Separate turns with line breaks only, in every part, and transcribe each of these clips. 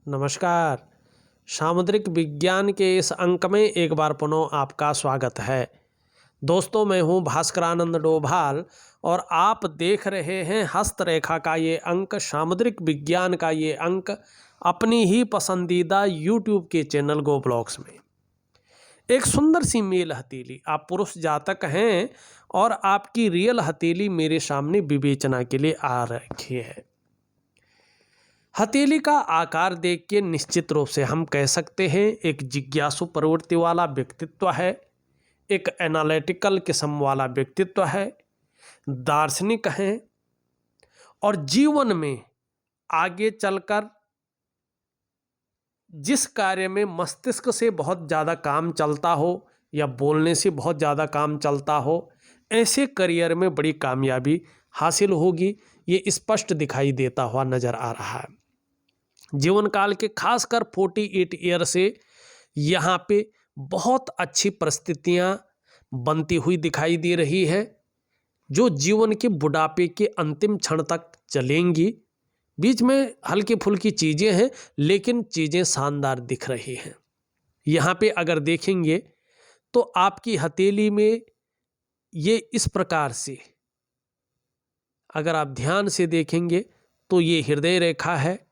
नमस्कार। सामुद्रिक विज्ञान के इस अंक में एक बार पुनः आपका स्वागत है। दोस्तों, मैं हूं भास्करानंद डोभाल और आप देख रहे हैं हस्तरेखा का ये अंक, सामुद्रिक विज्ञान का ये अंक अपनी ही पसंदीदा यूट्यूब के चैनल गो ब्लॉग्स में। एक सुंदर सी मेल हथेली, आप पुरुष जातक हैं और आपकी रियल हथेली मेरे सामने विवेचना के लिए आ रखी है। हथेली का आकार देख के निश्चित रूप से हम कह सकते हैं एक जिज्ञासु प्रवृत्ति वाला व्यक्तित्व है, एक एनालिटिकल किस्म वाला व्यक्तित्व है, दार्शनिक हैं और जीवन में आगे चलकर जिस कार्य में मस्तिष्क से बहुत ज़्यादा काम चलता हो या बोलने से बहुत ज़्यादा काम चलता हो, ऐसे करियर में बड़ी कामयाबी हासिल होगी, ये स्पष्ट दिखाई देता हुआ नज़र आ रहा है। जीवन काल के खासकर 48 ईयर से यहाँ पे बहुत अच्छी परिस्थितियाँ बनती हुई दिखाई दे रही है, जो जीवन के बुढ़ापे के अंतिम क्षण तक चलेंगी। बीच में हल्की फुल्की चीज़ें हैं, लेकिन चीज़ें शानदार दिख रही हैं। यहाँ पे अगर देखेंगे तो आपकी हथेली में ये इस प्रकार से, अगर आप ध्यान से देखेंगे तो ये हृदय रेखा है,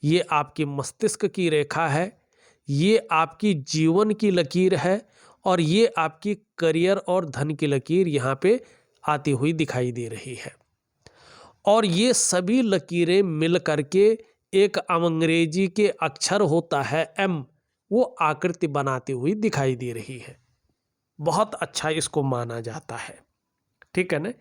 ये आपकी मस्तिष्क की रेखा है, ये आपकी जीवन की लकीर है और ये आपकी करियर और धन की लकीर यहाँ पे आती हुई दिखाई दे रही है। और ये सभी लकीरें मिल करके एक अंग्रेजी के अक्षर होता है एम, वो आकृति बनाती हुई दिखाई दे रही है। बहुत अच्छा इसको माना जाता है, ठीक है ना।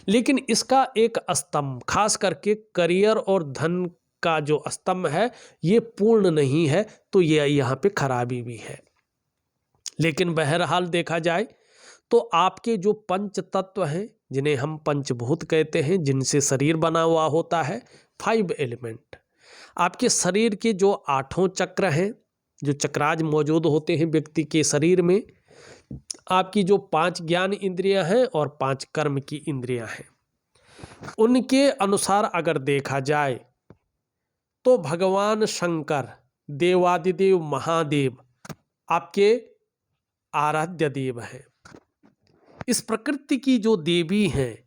लेकिन इसका एक स्तंभ, खास करके करियर और धन का जो स्तंभ है, ये पूर्ण नहीं है, तो ये यहाँ पे खराबी भी है। लेकिन बहरहाल देखा जाए तो आपके जो पंच तत्व हैं, जिन्हें हम पंचभूत कहते हैं, जिनसे शरीर बना हुआ होता है, 5 एलिमेंट, आपके शरीर के जो 8 चक्र हैं, जो चक्राज मौजूद होते हैं व्यक्ति के शरीर में, आपकी जो 5 ज्ञान इंद्रियां हैं और 5 कर्म की इंद्रियां हैं, उनके अनुसार अगर देखा जाए तो भगवान शंकर, देवादिदेव महादेव आपके आराध्य देव हैं। इस प्रकृति की जो देवी हैं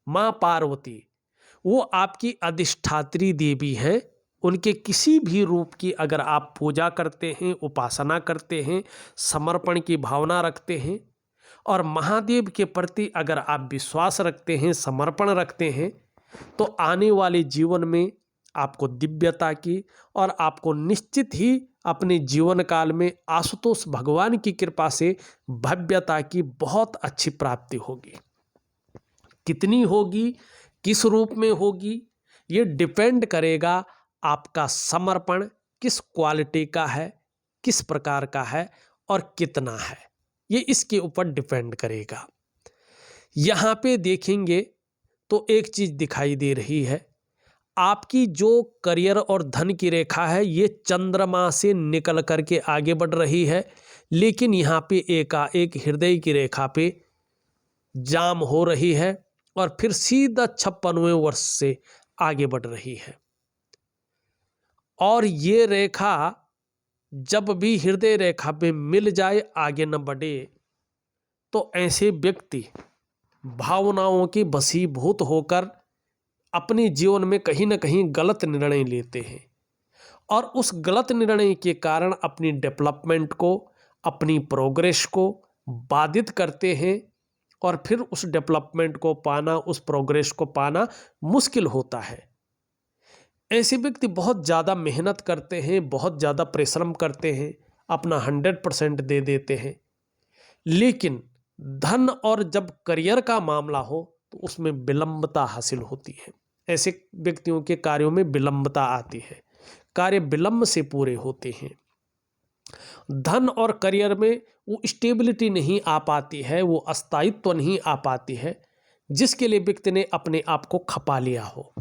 माँ पार्वती, वो आपकी अधिष्ठात्री देवी हैं। उनके किसी भी रूप की अगर आप पूजा करते हैं, उपासना करते हैं, समर्पण की भावना रखते हैं और महादेव के प्रति अगर आप विश्वास रखते हैं, समर्पण रखते हैं, तो आने वाले जीवन में आपको दिव्यता की और आपको निश्चित ही अपने जीवन काल में आशुतोष भगवान की कृपा से भव्यता की बहुत अच्छी प्राप्ति होगी। कितनी होगी, किस रूप में होगी, ये डिपेंड करेगा आपका समर्पण किस क्वालिटी का है, किस प्रकार का है और कितना है, ये इसके ऊपर डिपेंड करेगा। यहाँ पे देखेंगे तो एक चीज़ दिखाई दे रही है, आपकी जो करियर और धन की रेखा है, ये चंद्रमा से निकल करके आगे बढ़ रही है, लेकिन यहाँ पे एकाएक हृदय की रेखा पे जाम हो रही है और फिर सीधा 56वें वर्ष से आगे बढ़ रही है। और ये रेखा जब भी हृदय रेखा पे मिल जाए, आगे न बढ़े, तो ऐसे व्यक्ति भावनाओं की वशीभूत होकर अपने जीवन में कहीं ना कहीं गलत निर्णय लेते हैं और उस गलत निर्णय के कारण अपनी डेवलपमेंट को, अपनी प्रोग्रेस को बाधित करते हैं और फिर उस डेवलपमेंट को पाना, उस प्रोग्रेस को पाना मुश्किल होता है। ऐसे व्यक्ति बहुत ज़्यादा मेहनत करते हैं, बहुत ज़्यादा परिश्रम करते हैं, अपना 100% दे देते हैं, लेकिन धन और जब करियर का मामला हो तो उसमें विलंबता हासिल होती है। ऐसे व्यक्तियों के कार्यों में विलंबता आती है, कार्य विलंब से पूरे होते हैं। धन और करियर में वो स्टेबिलिटी नहीं आ पाती है, वो अस्थायित्व नहीं आ पाती है, जिसके लिए व्यक्ति ने अपने आप को खपा लिया हो।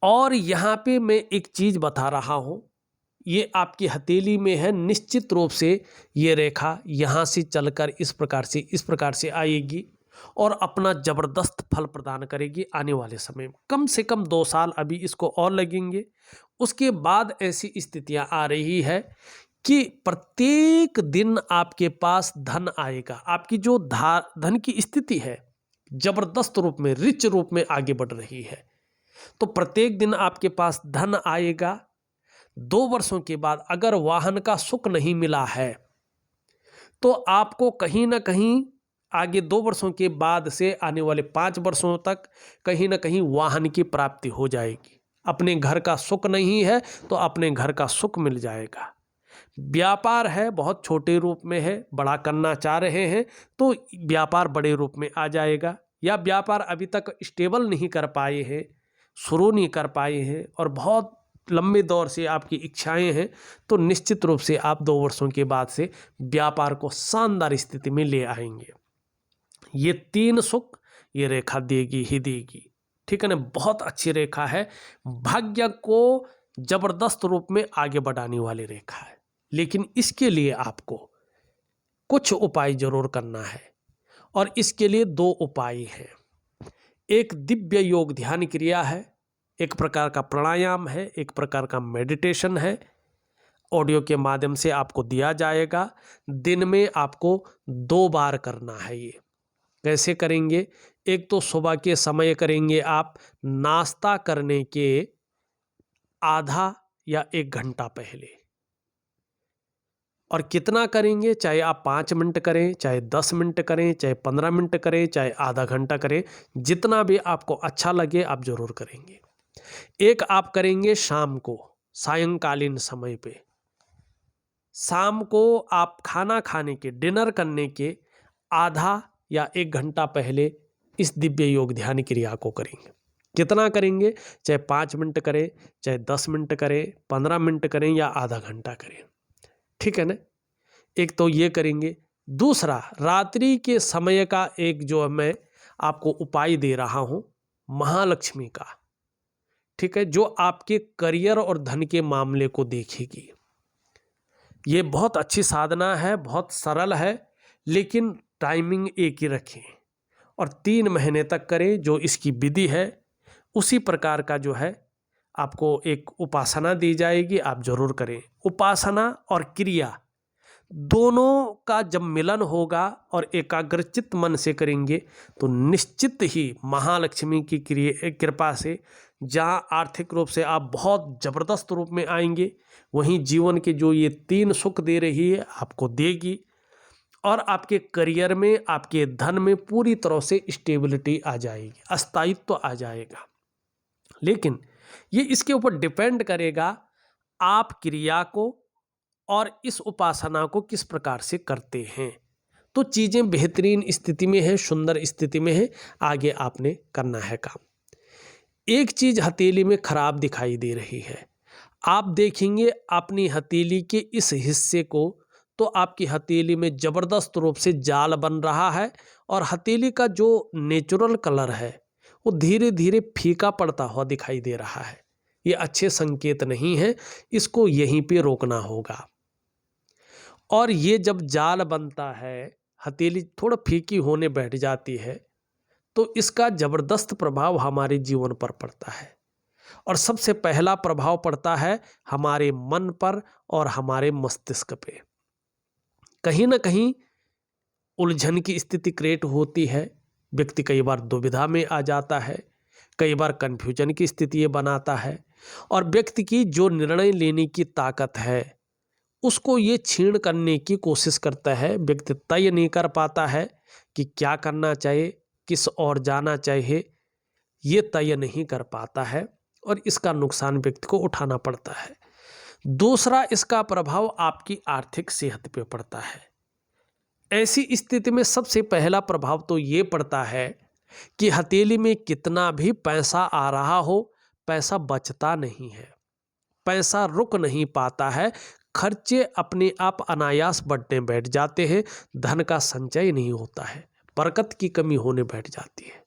और यहाँ पे मैं एक चीज़ बता रहा हूँ, ये आपकी हथेली में है, निश्चित रूप से ये रेखा यहाँ से चलकर इस प्रकार से आएगी और अपना ज़बरदस्त फल प्रदान करेगी आने वाले समय में। कम से कम 2 साल अभी इसको और लगेंगे। उसके बाद ऐसी स्थितियां आ रही है कि प्रत्येक दिन आपके पास धन आएगा। आपकी जो धन की स्थिति है जबरदस्त रूप में, रिच रूप में आगे बढ़ रही है। तो प्रत्येक दिन आपके पास धन आएगा। 2 वर्षों के बाद अगर वाहन का सुख नहीं मिला है तो आपको कहीं ना कहीं आगे 2 वर्षों के बाद से आने वाले 5 वर्षों तक कहीं ना कहीं वाहन की प्राप्ति हो जाएगी। अपने घर का सुख नहीं है तो अपने घर का सुख मिल जाएगा। व्यापार है, बहुत छोटे रूप में है, बड़ा करना चाह रहे हैं तो व्यापार बड़े रूप में आ जाएगा। या व्यापार अभी तक स्टेबल नहीं कर पाए हैं, शुरू नहीं कर पाए हैं और बहुत लंबे दौर से आपकी इच्छाएं हैं, तो निश्चित रूप से आप 2 वर्षों के बाद से व्यापार को शानदार स्थिति में ले आएंगे। ये 3 सुख ये रेखा देगी ही देगी, ठीक है ना। बहुत अच्छी रेखा है, भाग्य को जबरदस्त रूप में आगे बढ़ाने वाली रेखा है। लेकिन इसके लिए आपको कुछ उपाय जरूर करना है और इसके लिए 2 उपाय हैं। एक दिव्य योग ध्यान क्रिया है, एक प्रकार का प्राणायाम है, एक प्रकार का मेडिटेशन है। ऑडियो के माध्यम से आपको दिया जाएगा। दिन में आपको 2 बार करना है। ये कैसे करेंगे? एक तो सुबह के समय करेंगे आप नाश्ता करने के आधा या 1 घंटा पहले। और कितना करेंगे? चाहे आप 5 मिनट करें, चाहे 10 मिनट करें, चाहे 15 मिनट करें, चाहे आधा घंटा करें, जितना भी आपको अच्छा लगे आप जरूर करेंगे। एक आप करेंगे शाम को, सायंकालीन समय पे। शाम को आप खाना खाने के, डिनर करने के आधा या 1 घंटा पहले इस दिव्य योग ध्यान क्रिया को करेंगे। कितना करेंगे? चाहे 5 मिनट करें, चाहे 10 मिनट करें, 15 मिनट करें या आधा घंटा करें, ठीक है ना। एक तो ये करेंगे। दूसरा, रात्रि के समय का एक जो मैं आपको उपाय दे रहा हूं महालक्ष्मी का, ठीक है, जो आपके करियर और धन के मामले को देखेगी। ये बहुत अच्छी साधना है, बहुत सरल है, लेकिन टाइमिंग एक ही रखें और 3 महीने तक करें। जो इसकी विधि है उसी प्रकार का जो है आपको एक उपासना दी जाएगी, आप जरूर करें। उपासना और क्रिया दोनों का जब मिलन होगा और एकाग्रचित्त मन से करेंगे तो निश्चित ही महालक्ष्मी की कृपा से जहाँ आर्थिक रूप से आप बहुत जबरदस्त रूप में आएंगे, वहीं जीवन के जो ये 3 सुख दे रही है आपको देगी और आपके करियर में, आपके धन में पूरी तरह से स्टेबिलिटी आ जाएगी, अस्थायित्व आ जाएगा। लेकिन ये इसके ऊपर डिपेंड करेगा आप क्रिया को और इस उपासना को किस प्रकार से करते हैं। तो चीज़ें बेहतरीन स्थिति में है, सुंदर स्थिति में है, आगे आपने करना है काम। एक चीज़ हथेली में खराब दिखाई दे रही है। आप देखेंगे अपनी हथेली के इस हिस्से को तो आपकी हथेली में ज़बरदस्त रूप से जाल बन रहा है और हथेली का जो नेचुरल कलर है वो धीरे धीरे फीका पड़ता हुआ दिखाई दे रहा है। ये अच्छे संकेत नहीं है, इसको यहीं पे रोकना होगा। और ये जब जाल बनता है, हथेली थोड़ा फीकी होने बैठ जाती है, तो इसका ज़बरदस्त प्रभाव हमारे जीवन पर पड़ता है। और सबसे पहला प्रभाव पड़ता है हमारे मन पर और हमारे मस्तिष्क पे। कहीं ना कहीं उलझन की स्थिति क्रिएट होती है, व्यक्ति कई बार दुविधा में आ जाता है, कई बार कन्फ्यूजन की स्थिति ये बनाता है और व्यक्ति की जो निर्णय लेने की ताकत है उसको ये छीण करने की कोशिश करता है। व्यक्ति तय नहीं कर पाता है कि क्या करना चाहिए, किस ओर जाना चाहिए, ये तय नहीं कर पाता है और इसका नुकसान व्यक्ति को उठाना पड़ता है। दूसरा, इसका प्रभाव आपकी आर्थिक सेहत पे पड़ता है। ऐसी स्थिति में सबसे पहला प्रभाव तो ये पड़ता है कि हथेली में कितना भी पैसा आ रहा हो, पैसा बचता नहीं है, पैसा रुक नहीं पाता है, खर्चे अपने आप अनायास बढ़ने बैठ जाते हैं, धन का संचय नहीं होता है, बरकत की कमी होने बैठ जाती है,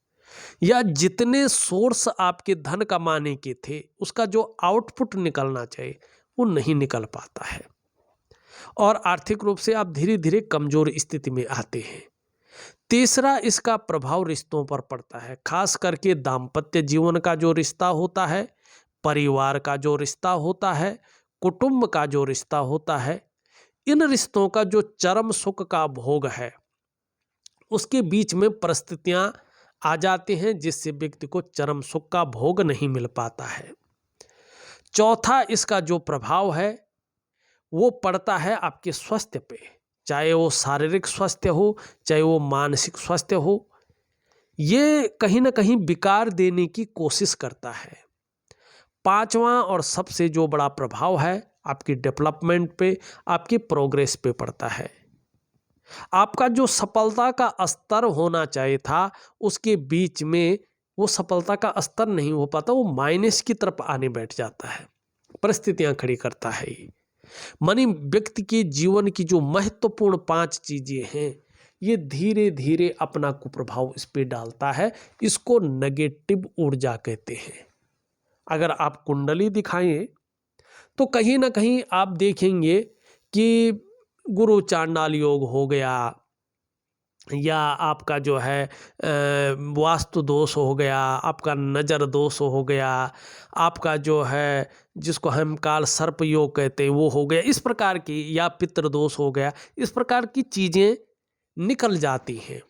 या जितने सोर्स आपके धन कमाने के थे उसका जो आउटपुट निकलना चाहिए वो नहीं निकल पाता है और आर्थिक रूप से आप धीरे धीरे कमजोर स्थिति में आते हैं। तीसरा इसका प्रभाव रिश्तों पर पड़ता है, खास करके दाम्पत्य जीवन का जो रिश्ता होता है, परिवार का जो रिश्ता होता है, कुटुंब का जो रिश्ता होता है, इन रिश्तों का जो चरम सुख का भोग है उसके बीच में परिस्थितियां आ जाती हैं जिससे व्यक्ति को चरम सुख का भोग नहीं मिल पाता है। चौथा इसका जो प्रभाव है वो पड़ता है आपके स्वास्थ्य पे, चाहे वो शारीरिक स्वास्थ्य हो चाहे वो मानसिक स्वास्थ्य हो, ये कहीं ना कहीं विकार देने की कोशिश करता है। पांचवा और सबसे जो बड़ा प्रभाव है आपकी डेवलपमेंट पे, आपकी प्रोग्रेस पे पड़ता है। आपका जो सफलता का स्तर होना चाहिए था उसके बीच में वो सफलता का स्तर नहीं हो पाता, वो माइनस की तरफ आने बैठ जाता है, परिस्थितियां खड़ी करता है। ये मानी व्यक्ति के जीवन की जो महत्वपूर्ण 5 चीजें हैं ये धीरे धीरे अपना कुप्रभाव इस पे डालता है। इसको नेगेटिव ऊर्जा कहते हैं। अगर आप कुंडली दिखाएं तो कहीं ना कहीं आप देखेंगे कि गुरु चांडाल योग हो गया, या आपका जो है वास्तु दोष हो गया, आपका नज़र दोष हो गया, आपका जो है जिसको हम काल सर्प योग कहते हैं वो हो गया, इस प्रकार की, या पितृ दोष हो गया, इस प्रकार की चीज़ें निकल जाती हैं,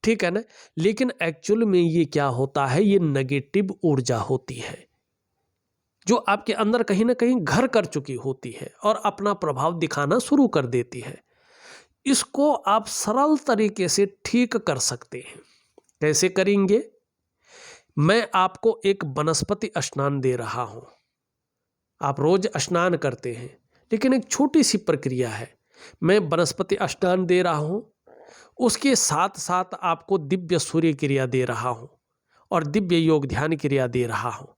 ठीक है ना। लेकिन एक्चुअल में ये क्या होता है, ये नेगेटिव ऊर्जा होती है जो आपके अंदर कहीं ना कहीं घर कर चुकी होती है और अपना प्रभाव दिखाना शुरू कर देती है। इसको आप सरल तरीके से ठीक कर सकते हैं। कैसे करेंगे? मैं आपको एक वनस्पति स्नान दे रहा हूं। आप रोज स्नान करते हैं, लेकिन एक छोटी सी प्रक्रिया है। मैं वनस्पति स्नान दे रहा हूं, उसके साथ साथ आपको दिव्य सूर्य क्रिया दे रहा हूं और दिव्य योग ध्यान क्रिया दे रहा हूं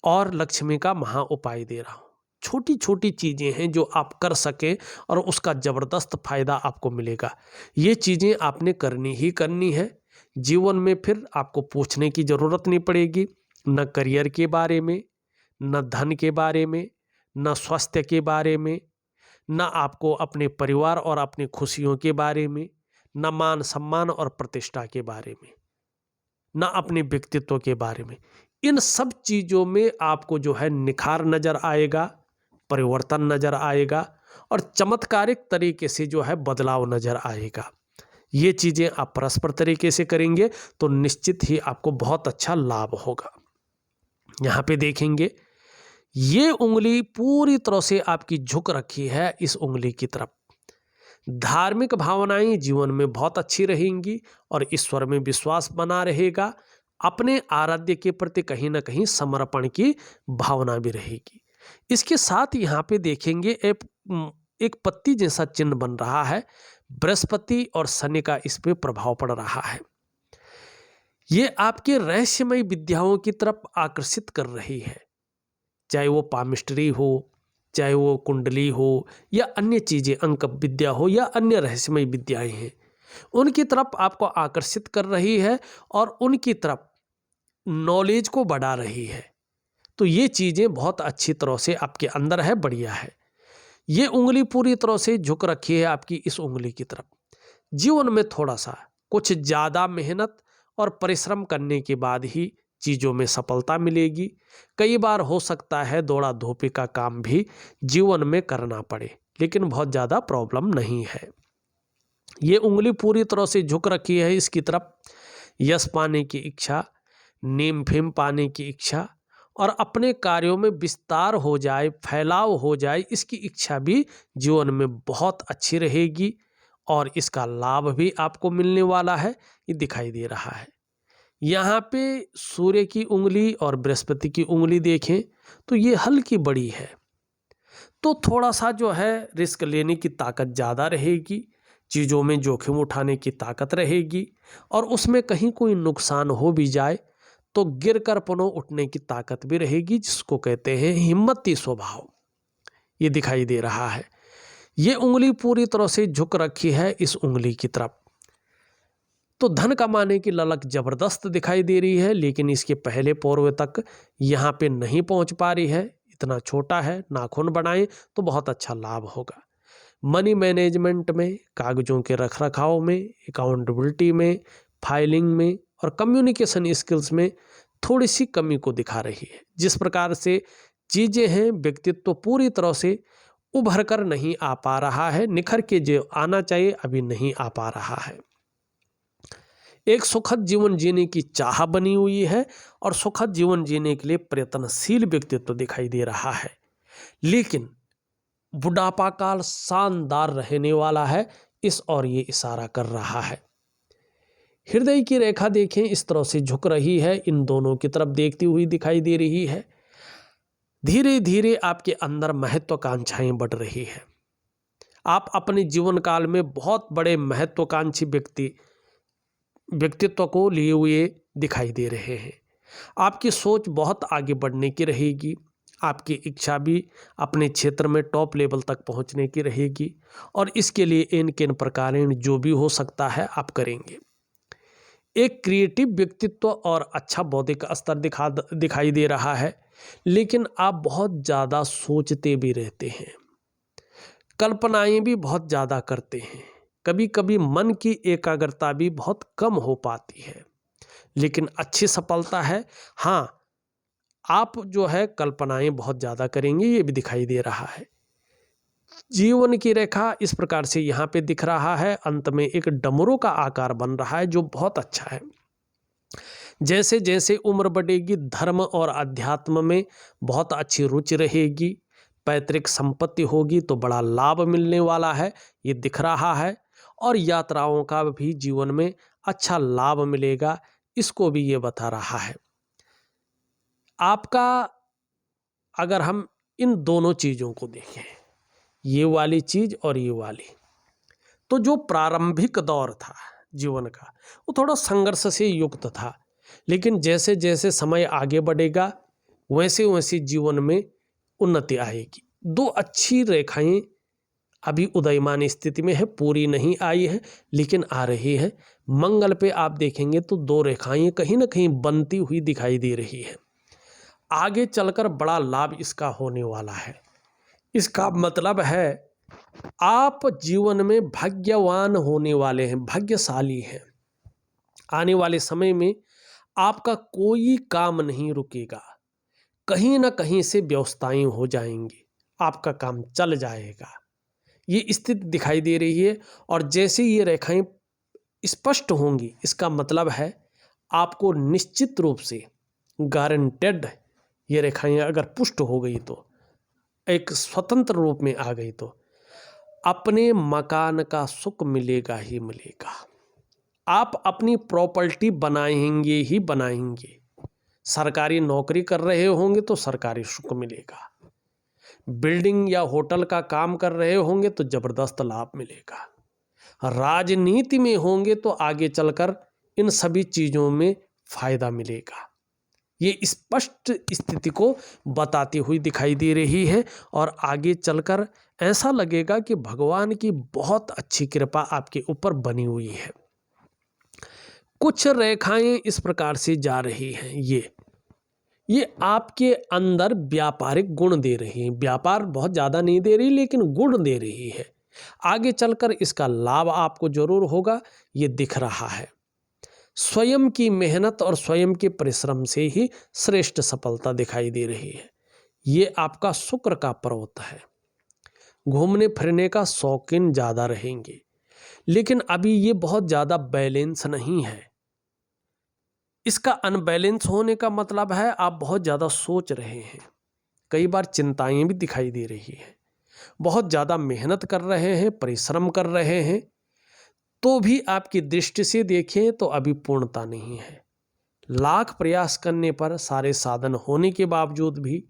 और लक्ष्मी का महा उपाय दे रहा हूं। छोटी छोटी चीज़ें हैं जो आप कर सकें और उसका ज़बरदस्त फायदा आपको मिलेगा। ये चीज़ें आपने करनी ही करनी है। जीवन में फिर आपको पूछने की ज़रूरत नहीं पड़ेगी, न करियर के बारे में, न धन के बारे में, न स्वास्थ्य के बारे में, न आपको अपने परिवार और अपनी खुशियों के बारे में, न मान सम्मान और प्रतिष्ठा के बारे में, न अपने व्यक्तित्व के बारे में। इन सब चीज़ों में आपको जो है निखार नज़र आएगा, परिवर्तन नज़र आएगा और चमत्कारिक तरीके से जो है बदलाव नज़र आएगा। ये चीज़ें आप परस्पर तरीके से करेंगे तो निश्चित ही आपको बहुत अच्छा लाभ होगा। यहाँ पे देखेंगे ये उंगली पूरी तरह से आपकी झुक रखी है इस उंगली की तरफ। धार्मिक भावनाएं जीवन में बहुत अच्छी रहेंगी और ईश्वर में विश्वास बना रहेगा। अपने आराध्य के प्रति कहीं ना कहीं समर्पण की भावना भी रहेगी। इसके साथ यहाँ पे देखेंगे एक पत्ती जैसा चिन्ह बन रहा है। बृहस्पति और शनि का इस पे प्रभाव पड़ रहा है। ये आपके रहस्यमय विद्याओं की तरफ आकर्षित कर रही है, चाहे वो पामिस्ट्री हो, चाहे वो कुंडली हो, या अन्य चीज़ें, अंक विद्या हो, या अन्य रहस्यमय विद्याएं हैं, उनकी तरफ आपको आकर्षित कर रही है और उनकी तरफ नॉलेज को बढ़ा रही है। तो ये चीज़ें बहुत अच्छी तरह से आपके अंदर है, बढ़िया है। ये उंगली पूरी तरह से झुक रखी है आपकी इस उंगली की तरफ। जीवन में थोड़ा सा कुछ ज़्यादा मेहनत और परिश्रम करने के बाद ही चीज़ों में सफलता मिलेगी। कई बार हो सकता है दौड़ा धोपी का काम भी जीवन में करना पड़े, लेकिन बहुत ज़्यादा प्रॉब्लम नहीं है। ये उंगली पूरी तरह से झुक रखी है इसकी तरफ। यश पाने की इच्छा, नेम फेम पाने की इच्छा और अपने कार्यों में विस्तार हो जाए, फैलाव हो जाए, इसकी इच्छा भी जीवन में बहुत अच्छी रहेगी और इसका लाभ भी आपको मिलने वाला है, ये दिखाई दे रहा है। यहाँ पे सूर्य की उंगली और बृहस्पति की उंगली देखें तो ये हल्की बड़ी है, तो थोड़ा सा जो है रिस्क लेने की ताकत ज़्यादा रहेगी, चीज़ों में जोखिम उठाने की ताकत रहेगी और उसमें कहीं कोई नुकसान हो भी जाए तो गिर कर पुनः उठने की ताकत भी रहेगी, जिसको कहते हैं हिम्मती स्वभाव। ये दिखाई दे रहा है। ये उंगली पूरी तरह से झुक रखी है इस उंगली की तरफ। तो धन कमाने की ललक जबरदस्त दिखाई दे रही है, लेकिन इसके पहले पूर्व तक यहाँ पे नहीं पहुँच पा रही है, इतना छोटा है। नाखून बनाएं तो बहुत अच्छा लाभ होगा। मनी मैनेजमेंट में, कागजों के रखरखाव में, अकाउंटेबिलिटी में, फाइलिंग में और कम्युनिकेशन स्किल्स में थोड़ी सी कमी को दिखा रही है। जिस प्रकार से चीज़ें हैं, व्यक्तित्व पूरी तरह से उभर कर नहीं आ पा रहा है, निखर के जो आना चाहिए अभी नहीं आ पा रहा है। एक सुखद जीवन जीने की चाह बनी हुई है और सुखद जीवन जीने के लिए प्रयत्नशील व्यक्तित्व दिखाई दे रहा है, लेकिन बुढ़ापा काल शानदार रहने वाला है, इस और ये इशारा कर रहा है। हृदय की रेखा देखें, इस तरह से झुक रही है, इन दोनों की तरफ देखती हुई दिखाई दे रही है। धीरे धीरे आपके अंदर महत्वाकांक्षाएं बढ़ रही है। आप अपने जीवन काल में बहुत बड़े महत्वाकांक्षी व्यक्तित्व को लिए हुए दिखाई दे रहे हैं। आपकी सोच बहुत आगे बढ़ने की रहेगी। आपकी इच्छा भी अपने क्षेत्र में टॉप लेवल तक पहुंचने की रहेगी और इसके लिए इन किन प्रकार जो भी हो सकता है आप करेंगे। एक क्रिएटिव व्यक्तित्व और अच्छा बौद्धिक स्तर दिखाई दे रहा है, लेकिन आप बहुत ज़्यादा सोचते भी रहते हैं, कल्पनाएं भी बहुत ज़्यादा करते हैं। कभी कभी मन की एकाग्रता भी बहुत कम हो पाती है, लेकिन अच्छी सफलता है। हाँ, आप जो है कल्पनाएं बहुत ज़्यादा करेंगे, ये भी दिखाई दे रहा है। जीवन की रेखा इस प्रकार से यहाँ पे दिख रहा है। अंत में एक डमरू का आकार बन रहा है, जो बहुत अच्छा है। जैसे जैसे उम्र बढ़ेगी, धर्म और अध्यात्म में बहुत अच्छी रुचि रहेगी। पैतृक संपत्ति होगी तो बड़ा लाभ मिलने वाला है, ये दिख रहा है। और यात्राओं का भी जीवन में अच्छा लाभ मिलेगा, इसको भी ये बता रहा है। आपका अगर हम इन दोनों चीज़ों को देखें, ये वाली चीज़ और ये वाली, तो जो प्रारंभिक दौर था जीवन का वो थोड़ा संघर्ष से युक्त था, लेकिन जैसे जैसे समय आगे बढ़ेगा वैसे वैसे जीवन में उन्नति आएगी। दो अच्छी रेखाएं अभी उदयमान स्थिति में है, पूरी नहीं आई है लेकिन आ रही है। मंगल पे आप देखेंगे तो दो रेखाएं कहीं ना कहीं बनती हुई दिखाई दे रही है। आगे चलकर बड़ा लाभ इसका होने वाला है। इसका मतलब है आप जीवन में भाग्यवान होने वाले हैं, भाग्यशाली हैं। आने वाले समय में आपका कोई काम नहीं रुकेगा, कहीं ना कहीं से व्यवस्थाएं हो जाएंगी, आपका काम चल जाएगा, ये स्थिति दिखाई दे रही है। और जैसे ये रेखाएं स्पष्ट होंगी, इसका मतलब है आपको निश्चित रूप से गारंटेड, ये रेखाएं अगर पुष्ट हो गई तो एक स्वतंत्र रूप में आ गई तो अपने मकान का सुख मिलेगा ही मिलेगा। आप अपनी प्रॉपर्टी बनाएंगे ही बनाएंगे। सरकारी नौकरी कर रहे होंगे तो सरकारी सुख मिलेगा, बिल्डिंग या होटल का काम कर रहे होंगे तो जबरदस्त लाभ मिलेगा, राजनीति में होंगे तो आगे चलकर इन सभी चीज़ों में फायदा मिलेगा। ये स्पष्ट स्थिति को बताती हुई दिखाई दे रही है और आगे चलकर ऐसा लगेगा कि भगवान की बहुत अच्छी कृपा आपके ऊपर बनी हुई है। कुछ रेखाएं इस प्रकार से जा रही हैं, ये आपके अंदर व्यापारिक गुण दे रही हैं। व्यापार बहुत ज़्यादा नहीं दे रही लेकिन गुण दे रही है। आगे चलकर इसका लाभ आपको जरूर होगा, ये दिख रहा है। स्वयं की मेहनत और स्वयं के परिश्रम से ही श्रेष्ठ सफलता दिखाई दे रही है। ये आपका शुक्र का पर्वत है। घूमने फिरने का शौकीन ज़्यादा रहेंगे, लेकिन अभी ये बहुत ज़्यादा बैलेंस नहीं है। इसका अनबैलेंस होने का मतलब है आप बहुत ज़्यादा सोच रहे हैं, कई बार चिंताएं भी दिखाई दे रही हैं, बहुत ज़्यादा मेहनत कर रहे हैं, परिश्रम कर रहे हैं, तो भी आपकी दृष्टि से देखें तो अभी पूर्णता नहीं है। लाख प्रयास करने पर सारे साधन होने के बावजूद भी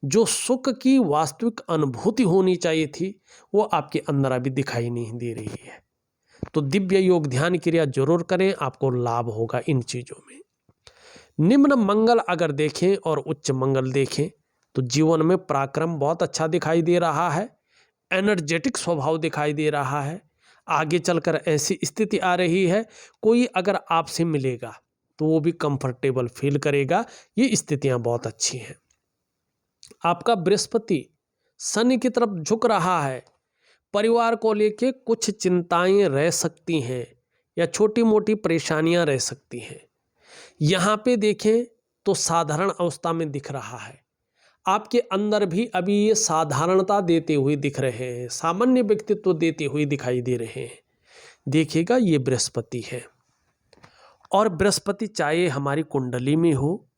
जो सुख की वास्तविक अनुभूति होनी चाहिए थी वो आपके अंदर अभी दिखाई नहीं दे रही है। तो दिव्य योग ध्यान क्रिया जरूर करें, आपको लाभ होगा इन चीज़ों में। निम्न मंगल अगर देखें और उच्च मंगल देखें तो जीवन में पराक्रम बहुत अच्छा दिखाई दे रहा है, एनर्जेटिक स्वभाव दिखाई दे रहा है। आगे चलकर ऐसी स्थिति आ रही है, कोई अगर आपसे मिलेगा तो वो भी कंफर्टेबल फील करेगा। ये स्थितियां बहुत अच्छी हैं। आपका बृहस्पति शनि की तरफ झुक रहा है, परिवार को लेके कुछ चिंताएं रह सकती हैं या छोटी मोटी परेशानियां रह सकती हैं। यहाँ पे देखें तो साधारण अवस्था में दिख रहा है, आपके अंदर भी अभी ये साधारणता देते हुए दिख रहे हैं, सामान्य व्यक्तित्व देते हुए दिखाई दे रहे हैं। देखिएगा ये बृहस्पति है, और बृहस्पति चाहे हमारी कुंडली में हो,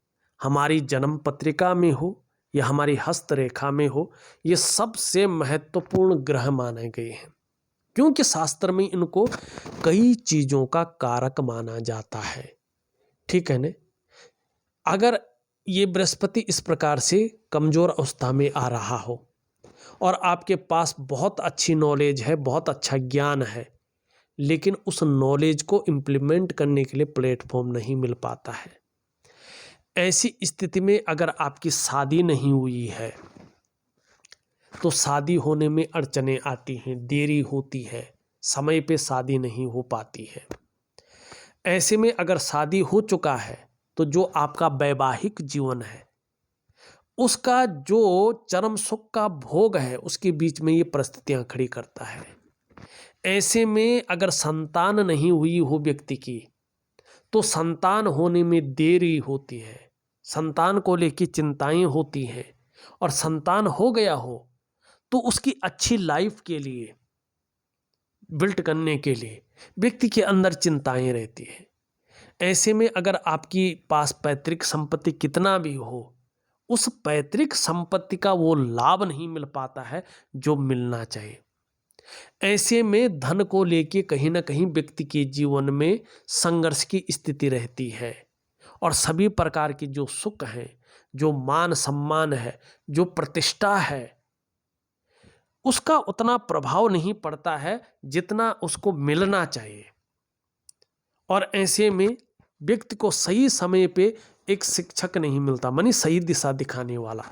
हमारी जन्म पत्रिका में हो या हमारी हस्तरेखा में हो, ये सबसे महत्वपूर्ण ग्रह माने गए हैं, क्योंकि शास्त्र में इनको कई चीज़ों का कारक माना जाता है। ठीक है न। अगर ये बृहस्पति इस प्रकार से कमज़ोर अवस्था में आ रहा हो और आपके पास बहुत अच्छी नॉलेज है, बहुत अच्छा ज्ञान है, लेकिन उस नॉलेज को इम्प्लीमेंट करने के लिए प्लेटफॉर्म नहीं मिल पाता है, ऐसी स्थिति में अगर आपकी शादी नहीं हुई है तो शादी होने में अड़चनें आती हैं, देरी होती है, समय पे शादी नहीं हो पाती है। ऐसे में अगर शादी हो चुका है तो जो आपका वैवाहिक जीवन है उसका जो चरम सुख का भोग है उसके बीच में ये परिस्थितियां खड़ी करता है। ऐसे में अगर संतान नहीं हुई हो व्यक्ति की तो संतान होने में देरी होती है, संतान को लेकर चिंताएं होती हैं, और संतान हो गया हो तो उसकी अच्छी लाइफ के लिए बिल्ट करने के लिए व्यक्ति के अंदर चिंताएं रहती हैं। ऐसे में अगर आपकी पास पैतृक संपत्ति कितना भी हो, उस पैतृक संपत्ति का वो लाभ नहीं मिल पाता है जो मिलना चाहिए। ऐसे में धन को लेके कहीं ना कहीं व्यक्ति के जीवन में संघर्ष की स्थिति रहती है, और सभी प्रकार की जो सुख है, जो मान सम्मान है, जो प्रतिष्ठा है, उसका उतना प्रभाव नहीं पड़ता है जितना उसको मिलना चाहिए। और ऐसे में व्यक्ति को सही समय पे एक शिक्षक नहीं मिलता, मानी सही दिशा दिखाने वाला,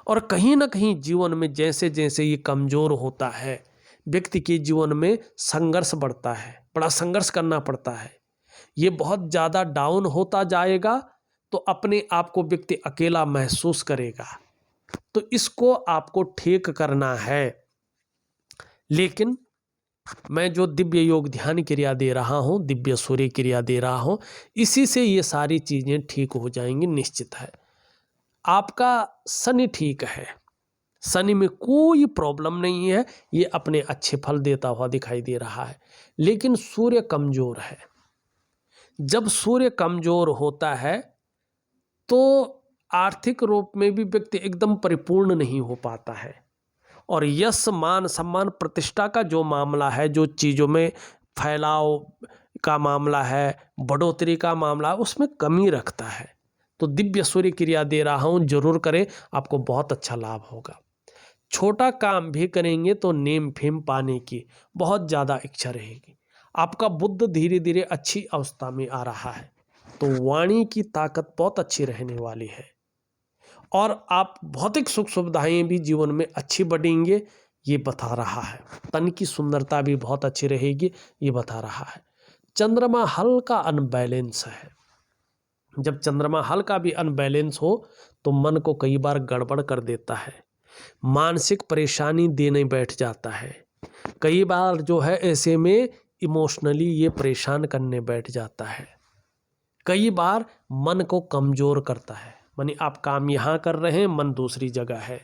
और कहीं ना कहीं जीवन में जैसे जैसे ये कमज़ोर होता है व्यक्ति के जीवन में संघर्ष बढ़ता है, बड़ा संघर्ष करना पड़ता है। ये बहुत ज़्यादा डाउन होता जाएगा तो अपने आप को व्यक्ति अकेला महसूस करेगा, तो इसको आपको ठीक करना है। लेकिन मैं जो दिव्य योग ध्यान क्रिया दे रहा हूँ, दिव्य सूर्य क्रिया दे रहा हूँ, इसी से ये सारी चीज़ें ठीक हो जाएंगी, निश्चित है। आपका शनि ठीक है, शनि में कोई प्रॉब्लम नहीं है, ये अपने अच्छे फल देता हुआ दिखाई दे रहा है। लेकिन सूर्य कमज़ोर है। जब सूर्य कमज़ोर होता है तो आर्थिक रूप में भी व्यक्ति एकदम परिपूर्ण नहीं हो पाता है, और यश मान सम्मान प्रतिष्ठा का जो मामला है, जो चीज़ों में फैलाव का मामला है, बढ़ोतरी का मामला है, उसमें कमी रखता है। तो दिव्य सूर्य क्रिया दे रहा हूँ, जरूर करें, आपको बहुत अच्छा लाभ होगा। छोटा काम भी करेंगे तो नेम फेम पाने की बहुत ज़्यादा इच्छा रहेगी। आपका बुद्ध धीरे धीरे अच्छी अवस्था में आ रहा है, तो वाणी की ताकत बहुत अच्छी रहने वाली है, और आप भौतिक सुख सुविधाएं भी जीवन में अच्छी बढ़ेंगे, ये बता रहा है। तन की सुंदरता भी बहुत अच्छी रहेगी, ये बता रहा है। चंद्रमा हल्का अनबैलेंस है। जब चंद्रमा हल्का भी अनबैलेंस हो तो मन को कई बार गड़बड़ कर देता है, मानसिक परेशानी देने बैठ जाता है, कई बार जो है ऐसे में इमोशनली ये परेशान करने बैठ जाता है, कई बार मन को कमज़ोर करता है। मानी आप काम यहाँ कर रहे हैं, मन दूसरी जगह है,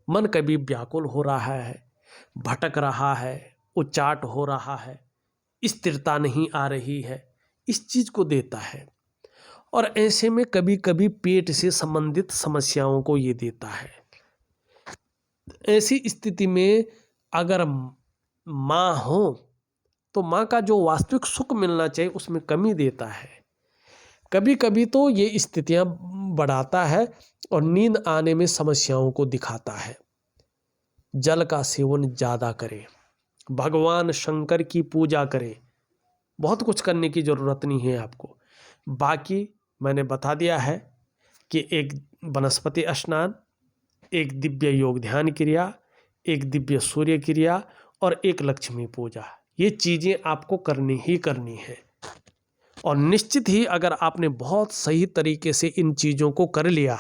मन कभी व्याकुल हो रहा है, भटक रहा है, उचाट हो रहा है, स्थिरता नहीं आ रही है, इस चीज़ को देता है। और ऐसे में कभी कभी पेट से संबंधित समस्याओं को ये देता है। ऐसी स्थिति में अगर माँ हो तो माँ का जो वास्तविक सुख मिलना चाहिए उसमें कमी देता है। कभी कभी तो ये स्थितियां बढ़ाता है और नींद आने में समस्याओं को दिखाता है। जल का सेवन ज़्यादा करें, भगवान शंकर की पूजा करें, बहुत कुछ करने की ज़रूरत नहीं है आपको। बाकी मैंने बता दिया है कि एक वनस्पति स्नान, एक दिव्य योग ध्यान क्रिया, एक दिव्य सूर्य क्रिया और एक लक्ष्मी पूजा, ये चीज़ें आपको करनी ही करनी है। और निश्चित ही अगर आपने बहुत सही तरीके से इन चीज़ों को कर लिया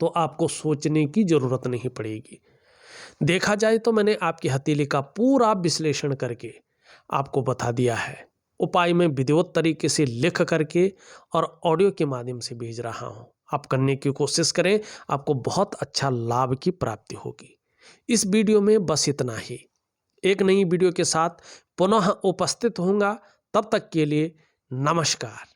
तो आपको सोचने की ज़रूरत नहीं पड़ेगी। देखा जाए तो मैंने आपकी हथेली का पूरा विश्लेषण करके आपको बता दिया है। उपाय मैं विधिवत तरीके से लिख करके और ऑडियो के माध्यम से भेज रहा हूँ। आप करने की कोशिश करें, आपको बहुत अच्छा लाभ की प्राप्ति होगी। इस वीडियो में बस इतना ही। एक नई वीडियो के साथ पुनः उपस्थित होऊंगा। तब तक के लिए नमस्कार।